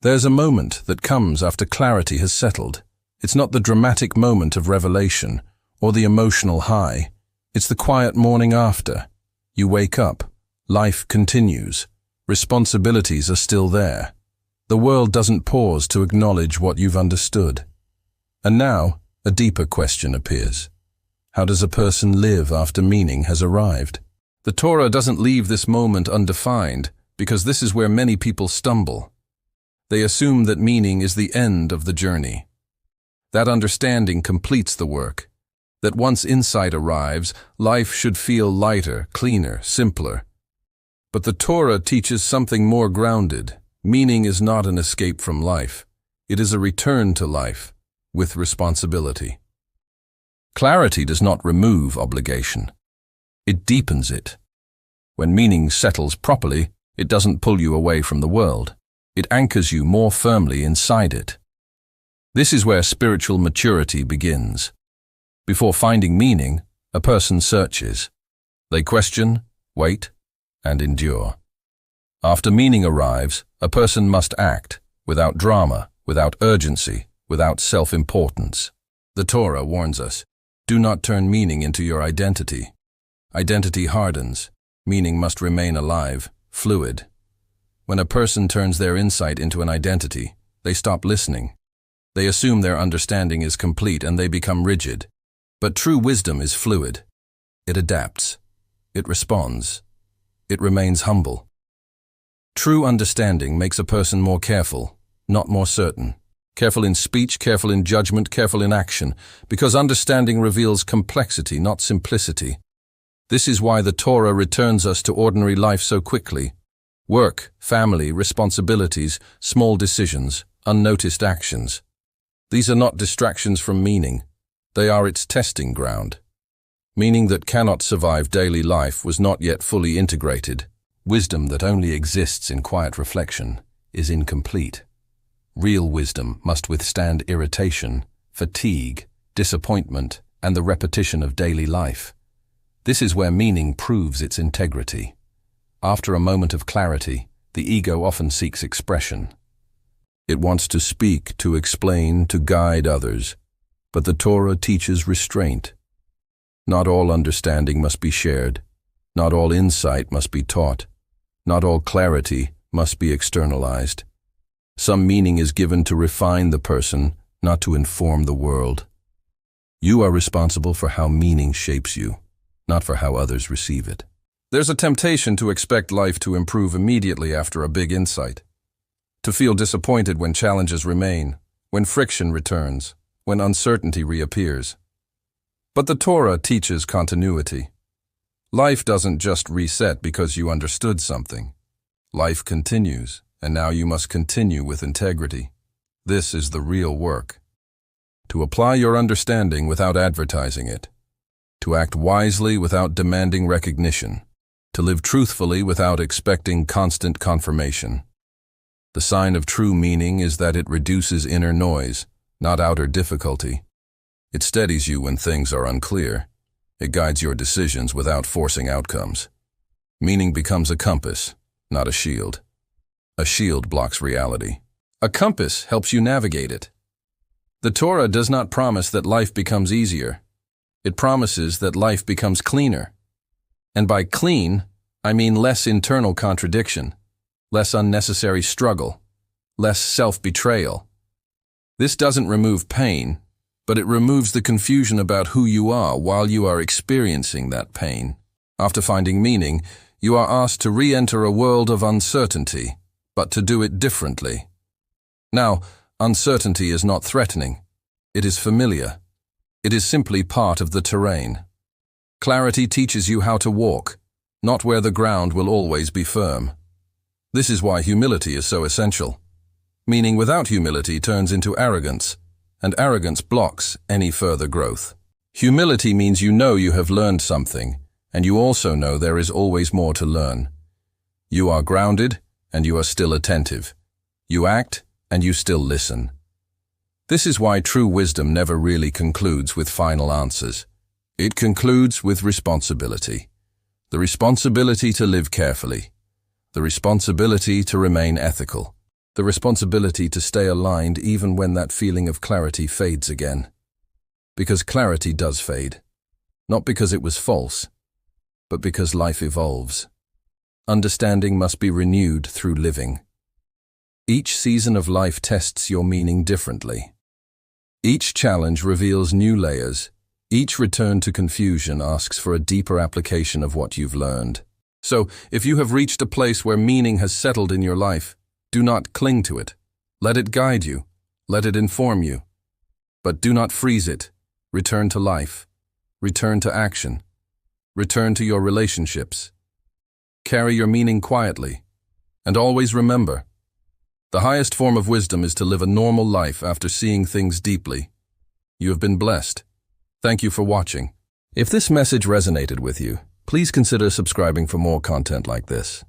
There's a moment that comes after clarity has settled. It's not the dramatic moment of revelation or the emotional high. It's the quiet morning after. You wake up. Life continues. Responsibilities are still there. The world doesn't pause to acknowledge what you've understood. And now, a deeper question appears. How does a person live after meaning has arrived? The Torah doesn't leave this moment undefined, because this is where many people stumble. They assume that meaning is the end of the journey. That understanding completes the work. That once insight arrives, life should feel lighter, cleaner, simpler. But the Torah teaches something more grounded. Meaning is not an escape from life. It is a return to life, with responsibility. Clarity does not remove obligation. It deepens it. When meaning settles properly, it doesn't pull you away from the world. It anchors you more firmly inside it. This is where spiritual maturity begins. Before finding meaning, a person searches. They question, wait, and endure. After meaning arrives, a person must act, without drama, without urgency, without self-importance. The Torah warns us, do not turn meaning into your identity. Identity hardens. Meaning must remain alive, fluid. When a person turns their insight into an identity, they stop listening. They assume their understanding is complete and they become rigid. But true wisdom is fluid. It adapts. It responds. It remains humble. True understanding makes a person more careful, not more certain. Careful in speech, careful in judgment, careful in action, because understanding reveals complexity, not simplicity. This is why the Torah returns us to ordinary life so quickly. Work, family, responsibilities, small decisions, unnoticed actions. These are not distractions from meaning. They are its testing ground. Meaning that cannot survive daily life was not yet fully integrated. Wisdom that only exists in quiet reflection is incomplete. Real wisdom must withstand irritation, fatigue, disappointment, and the repetition of daily life. This is where meaning proves its integrity. After a moment of clarity, the ego often seeks expression. It wants to speak, to explain, to guide others. But the Torah teaches restraint. Not all understanding must be shared. Not all insight must be taught. Not all clarity must be externalized. Some meaning is given to refine the person, not to inform the world. You are responsible for how meaning shapes you, not for how others receive it. There's a temptation to expect life to improve immediately after a big insight. To feel disappointed when challenges remain, when friction returns, when uncertainty reappears. But the Torah teaches continuity. Life doesn't just reset because you understood something. Life continues, and now you must continue with integrity. This is the real work. To apply your understanding without advertising it. To act wisely without demanding recognition. To live truthfully without expecting constant confirmation. The sign of true meaning is that it reduces inner noise, not outer difficulty. It steadies you when things are unclear. It guides your decisions without forcing outcomes. Meaning becomes a compass, not a shield. A shield blocks reality. A compass helps you navigate it. The Torah does not promise that life becomes easier. It promises that life becomes cleaner. And by clean, I mean less internal contradiction, less unnecessary struggle, less self-betrayal. This doesn't remove pain, but it removes the confusion about who you are while you are experiencing that pain. After finding meaning, you are asked to re-enter a world of uncertainty, but to do it differently. Now, uncertainty is not threatening. It is familiar. It is simply part of the terrain. Clarity teaches you how to walk, not where the ground will always be firm. This is why humility is so essential. Meaning without humility turns into arrogance, and arrogance blocks any further growth. Humility means you know you have learned something, and you also know there is always more to learn. You are grounded, and you are still attentive. You act, and you still listen. This is why true wisdom never really concludes with final answers. It concludes with responsibility. The responsibility to live carefully. The responsibility to remain ethical. the responsibility to stay aligned even when that feeling of clarity fades again. Because clarity does fade. Not because it was false, but because life evolves. Understanding must be renewed through living. Each season of life tests your meaning differently. Each challenge reveals new layers. Each return to confusion asks for a deeper application of what you've learned. So, if you have reached a place where meaning has settled in your life, do not cling to it. Let it guide you. Let it inform you. But do not freeze it. Return to life. Return to action. Return to your relationships. Carry your meaning quietly. And always remember, the highest form of wisdom is to live a normal life after seeing things deeply. You have been blessed. Thank you for watching. If this message resonated with you, please consider subscribing for more content like this.